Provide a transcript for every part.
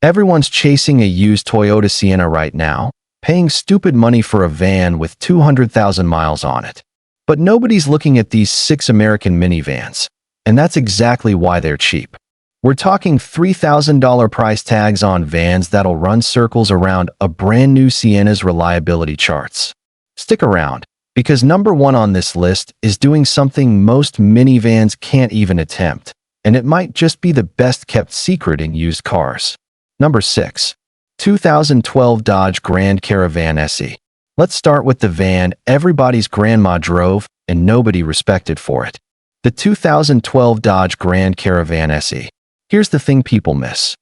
Everyone's chasing a used Toyota Sienna right now, paying stupid money for a van with 200,000 miles on it. But nobody's looking at these 6 American minivans, and that's exactly why they're cheap. We're talking $3,000 price tags on vans that'll run circles around a brand new Sienna's reliability charts. Stick around, because number 1 on this list is doing something most minivans can't even attempt, and it might just be the best-kept secret in used cars. Number 6. 2012 Dodge Grand Caravan SE. Let's start with the van everybody's grandma drove and nobody respected for it. The 2012 Dodge Grand Caravan SE. Here's the thing people miss.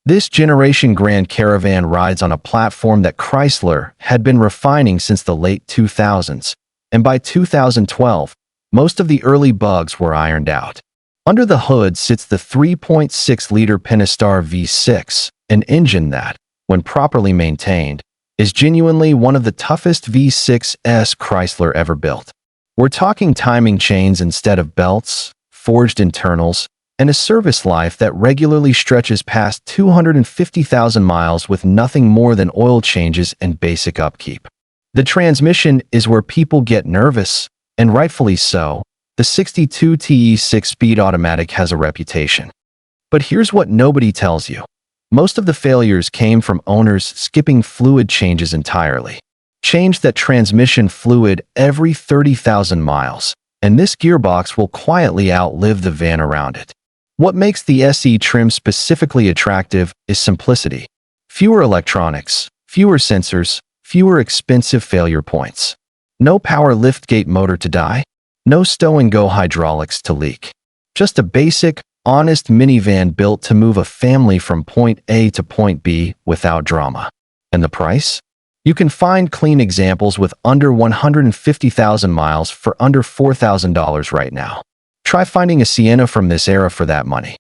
This generation Grand Caravan rides on a platform that Chrysler had been refining since the late 2000s, and by 2012, most of the early bugs were ironed out. Under the hood sits the 3.6-liter Pentastar V6, an engine that, when properly maintained, is genuinely one of the toughest V6s Chrysler ever built. We're talking timing chains instead of belts, forged internals, and a service life that regularly stretches past 250,000 miles with nothing more than oil changes and basic upkeep. The transmission is where people get nervous, and rightfully so. The 62TE 6-speed automatic has a reputation. But here's what nobody tells you. Most of the failures came from owners skipping fluid changes entirely. Change that transmission fluid every 30,000 miles, and this gearbox will quietly outlive the van around it. What makes the SE trim specifically attractive is simplicity. Fewer electronics, fewer sensors, fewer expensive failure points. No power liftgate motor to die. No stow-and-go hydraulics to leak. Just a basic, honest minivan built to move a family from point A to point B without drama. And the price? You can find clean examples with under 150,000 miles for under $4,000 right now. Try finding a Sienna from this era for that money.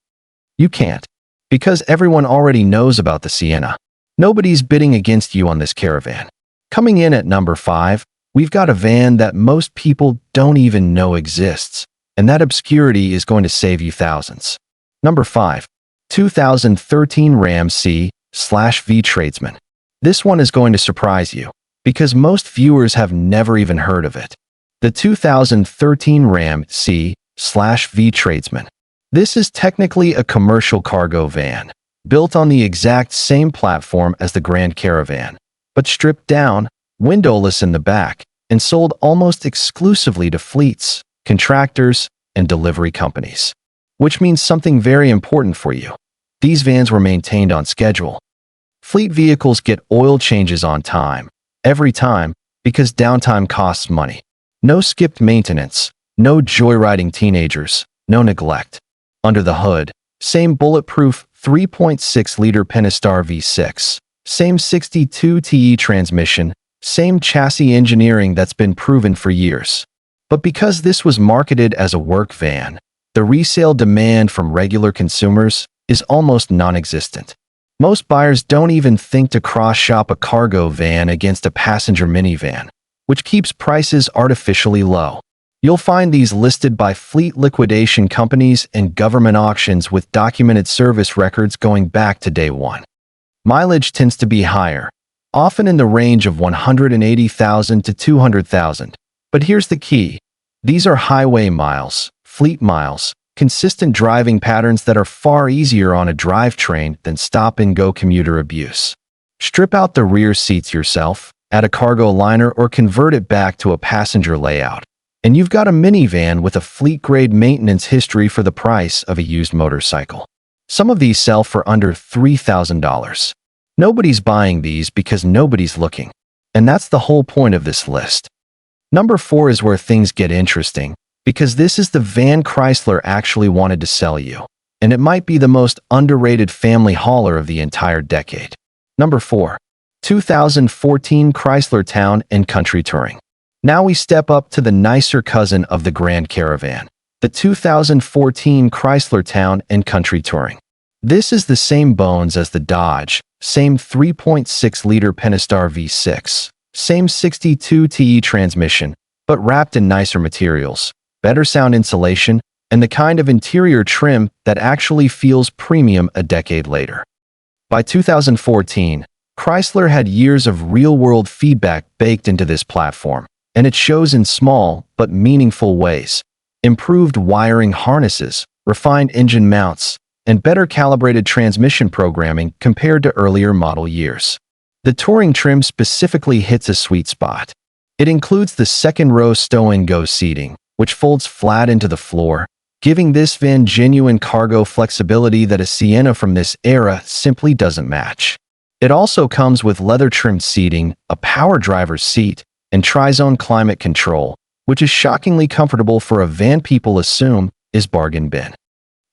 You can't, because everyone already knows about the Sienna. Nobody's bidding against you on this caravan. Coming in at number 5, we've got a van that most people don't even know exists, and that obscurity is going to save you thousands. Number 5. 2013 Ram C V Tradesman. This one is going to surprise you, because most viewers have never even heard of it. The 2013 Ram C V Tradesman. This is technically a commercial cargo van, built on the exact same platform as the Grand Caravan, but stripped down, windowless in the back, and sold almost exclusively to fleets, contractors, and delivery companies. Which means something very important for you. These vans were maintained on schedule. Fleet vehicles get oil changes on time, every time, because downtime costs money. No skipped maintenance, no joyriding teenagers, no neglect. Under the hood, same bulletproof 3.6-liter Pentastar V6, same 62TE transmission, same chassis engineering that's been proven for years. But because this was marketed as a work van, the resale demand from regular consumers is almost non-existent. Most buyers don't even think to cross-shop a cargo van against a passenger minivan, which keeps prices artificially low. You'll find these listed by fleet liquidation companies and government auctions with documented service records going back to day one. Mileage tends to be higher, often in the range of 180,000 to 200,000. But here's the key. These are highway miles, fleet miles, consistent driving patterns that are far easier on a drivetrain than stop-and-go commuter abuse. Strip out the rear seats yourself, add a cargo liner, or convert it back to a passenger layout, and you've got a minivan with a fleet-grade maintenance history for the price of a used motorcycle. Some of these sell for under $3,000. Nobody's buying these because nobody's looking. And that's the whole point of this list. Number 4 is where things get interesting, because this is the van Chrysler actually wanted to sell you, and it might be the most underrated family hauler of the entire decade. Number 4. 2014 Chrysler Town and Country Touring. Now we step up to the nicer cousin of the Grand Caravan, the 2014 Chrysler Town and Country Touring. This is the same bones as the Dodge, same 3.6-liter Pentastar V6, same 62TE transmission, but wrapped in nicer materials, better sound insulation, and the kind of interior trim that actually feels premium a decade later. By 2014, Chrysler had years of real-world feedback baked into this platform, and it shows in small but meaningful ways. Improved wiring harnesses, refined engine mounts, and better calibrated transmission programming compared to earlier model years. The touring trim specifically hits a sweet spot. It includes the second-row stow-and-go seating, which folds flat into the floor, giving this van genuine cargo flexibility that a Sienna from this era simply doesn't match. It also comes with leather-trimmed seating, a power driver's seat, and tri-zone climate control, which is shockingly comfortable for a van people assume is bargain bin.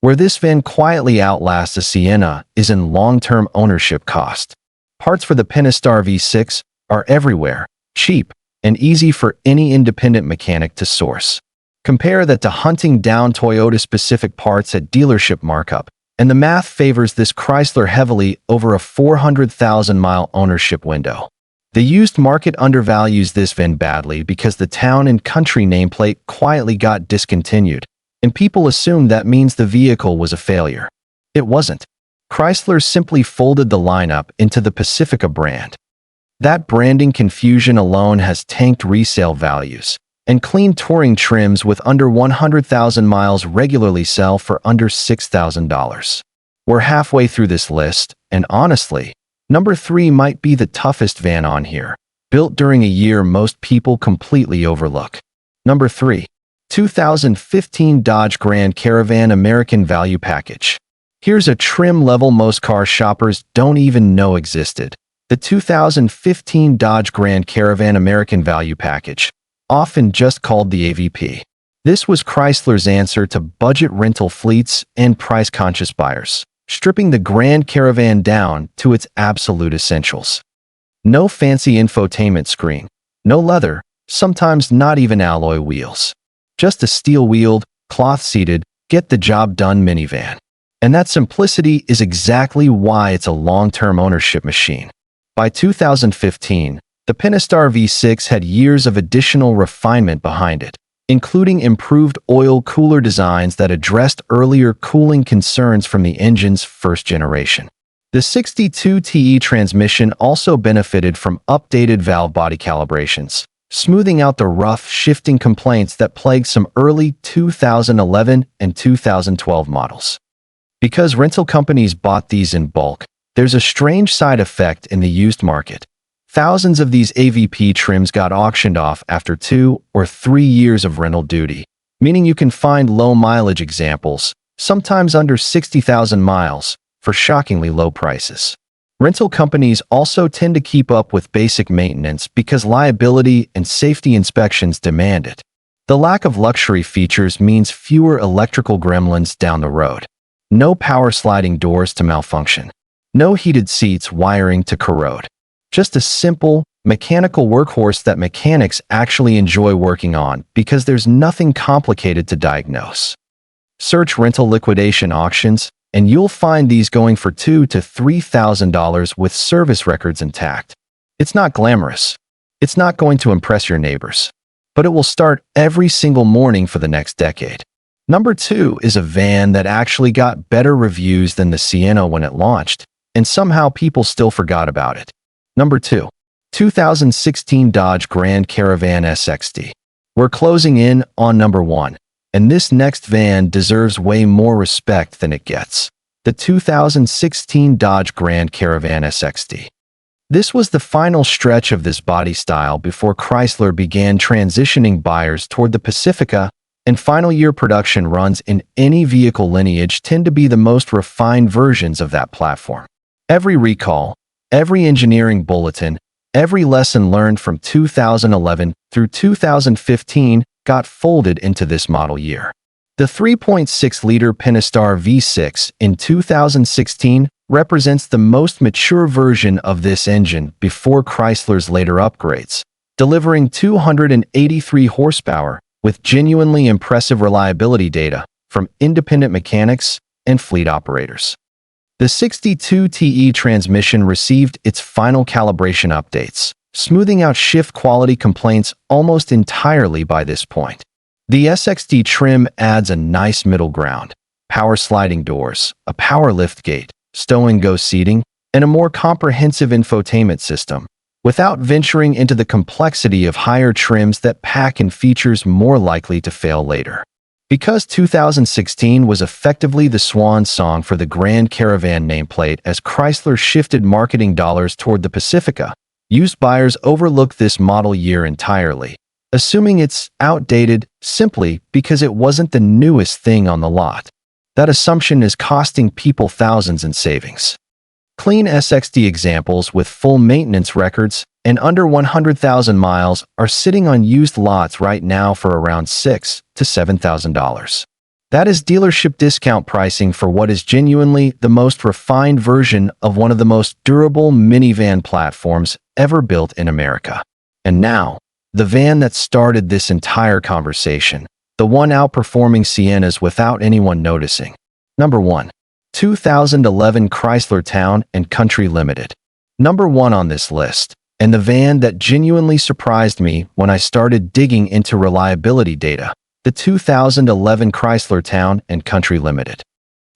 Where this van quietly outlasts a Sienna is in long-term ownership cost. Parts for the Pentastar V6 are everywhere, cheap, and easy for any independent mechanic to source. Compare that to hunting down Toyota-specific parts at dealership markup, and the math favors this Chrysler heavily over a 400,000-mile ownership window. The used market undervalues this van badly because the Town and Country nameplate quietly got discontinued, and people assume that means the vehicle was a failure. It wasn't. Chrysler simply folded the lineup into the Pacifica brand. That branding confusion alone has tanked resale values, and clean touring trims with under 100,000 miles regularly sell for under $6,000. We're halfway through this list, and honestly, number 3 might be the toughest van on here, built during a year most people completely overlook. Number 3. 2015 Dodge Grand Caravan American Value Package. Here's a trim level most car shoppers don't even know existed. The 2015 Dodge Grand Caravan American Value Package, often just called the AVP. This was Chrysler's answer to budget rental fleets and price-conscious buyers, stripping the Grand Caravan down to its absolute essentials. No fancy infotainment screen, no leather, sometimes not even alloy wheels. Just a steel-wheeled, cloth-seated, get-the-job-done minivan. And that simplicity is exactly why it's a long-term ownership machine. By 2015, the Pentastar V6 had years of additional refinement behind it, including improved oil cooler designs that addressed earlier cooling concerns from the engine's first generation. The 62TE transmission also benefited from updated valve body calibrations, smoothing out the rough, shifting complaints that plagued some early 2011 and 2012 models. Because rental companies bought these in bulk, there's a strange side effect in the used market. Thousands of these AVP trims got auctioned off after 2 or 3 years of rental duty, meaning you can find low-mileage examples, sometimes under 60,000 miles, for shockingly low prices. Rental companies also tend to keep up with basic maintenance because liability and safety inspections demand it. The lack of luxury features means fewer electrical gremlins down the road. No power sliding doors to malfunction. No heated seats wiring to corrode. Just a simple, mechanical workhorse that mechanics actually enjoy working on because there's nothing complicated to diagnose. Search rental liquidation auctions, and you'll find these going for $2,000 to $3,000 with service records intact. It's not glamorous. It's not going to impress your neighbors. But it will start every single morning for the next decade. Number 2 is a van that actually got better reviews than the Sienna when it launched, and somehow people still forgot about it. Number 2. 2016 Dodge Grand Caravan SXT. We're closing in on number 1, and this next van deserves way more respect than it gets. The 2016 Dodge Grand Caravan SXT. This was the final stretch of this body style before Chrysler began transitioning buyers toward the Pacifica, and final year production runs in any vehicle lineage tend to be the most refined versions of that platform. Every recall, every engineering bulletin, every lesson learned from 2011 through 2015 got folded into this model year. The 3.6-liter Pentastar V6 in 2016 represents the most mature version of this engine before Chrysler's later upgrades, delivering 283 horsepower with genuinely impressive reliability data from independent mechanics and fleet operators. The 62TE transmission received its final calibration updates, smoothing out shift quality complaints almost entirely by this point. The SXT trim adds a nice middle ground, power sliding doors, a power liftgate, stow-and-go seating, and a more comprehensive infotainment system, without venturing into the complexity of higher trims that pack in features more likely to fail later. Because 2016 was effectively the swan song for the Grand Caravan nameplate as Chrysler shifted marketing dollars toward the Pacifica, used buyers overlook this model year entirely, assuming it's outdated simply because it wasn't the newest thing on the lot. That assumption is costing people thousands in savings. Clean SXD examples with full maintenance records and under 100,000 miles are sitting on used lots right now for around $6,000 to $7,000. That is dealership discount pricing for what is genuinely the most refined version of one of the most durable minivan platforms ever built in America. And now, the van that started this entire conversation, the one outperforming Siennas without anyone noticing. Number 1. 2011 Chrysler Town and Country Limited. Number 1 on this list, and the van that genuinely surprised me when I started digging into reliability data, the 2011 Chrysler Town and Country Limited.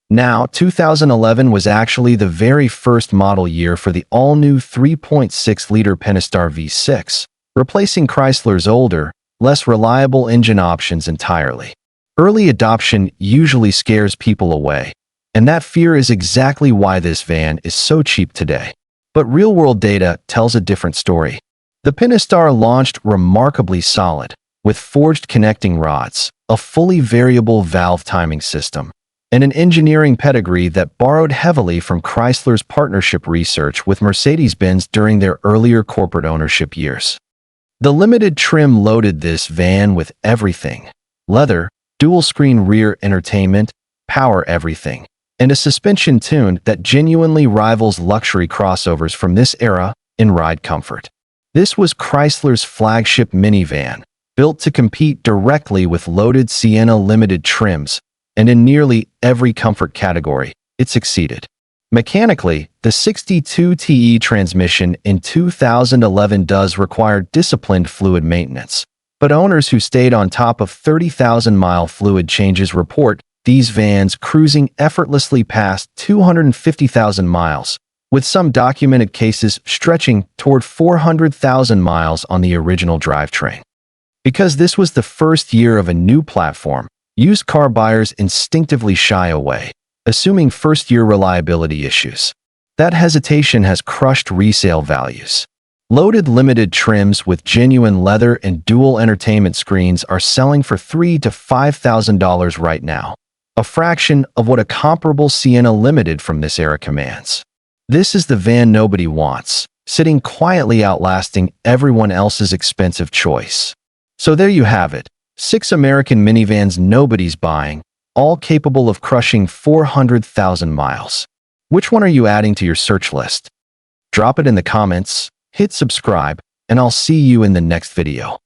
Now, 2011 was actually the very first model year for the all-new 3.6-liter Pentastar V6, replacing Chrysler's older, less reliable engine options entirely. Early adoption usually scares people away, and that fear is exactly why this van is so cheap today. But real-world data tells a different story. The Pentastar launched remarkably solid, with forged connecting rods, a fully variable valve timing system, and an engineering pedigree that borrowed heavily from Chrysler's partnership research with Mercedes-Benz during their earlier corporate ownership years. The limited trim loaded this van with everything: leather, dual-screen rear entertainment, power everything, and a suspension tune that genuinely rivals luxury crossovers from this era in ride comfort. This was Chrysler's flagship minivan, built to compete directly with loaded Sienna limited trims, and in nearly every comfort category, it succeeded. Mechanically, the 62TE transmission in 2011 does require disciplined fluid maintenance, but owners who stayed on top of 30,000-mile fluid changes report these vans cruising effortlessly past 250,000 miles, with some documented cases stretching toward 400,000 miles on the original drivetrain. Because this was the first year of a new platform, used car buyers instinctively shy away, assuming first-year reliability issues. That hesitation has crushed resale values. Loaded limited trims with genuine leather and dual entertainment screens are selling for $3,000 to $5,000 right now, a fraction of what a comparable Sienna Limited from this era commands. This is the van nobody wants, sitting quietly outlasting everyone else's expensive choice. So there you have it, 6 American minivans nobody's buying, all capable of crushing 400,000 miles. Which one are you adding to your search list? Drop it in the comments, hit subscribe, and I'll see you in the next video.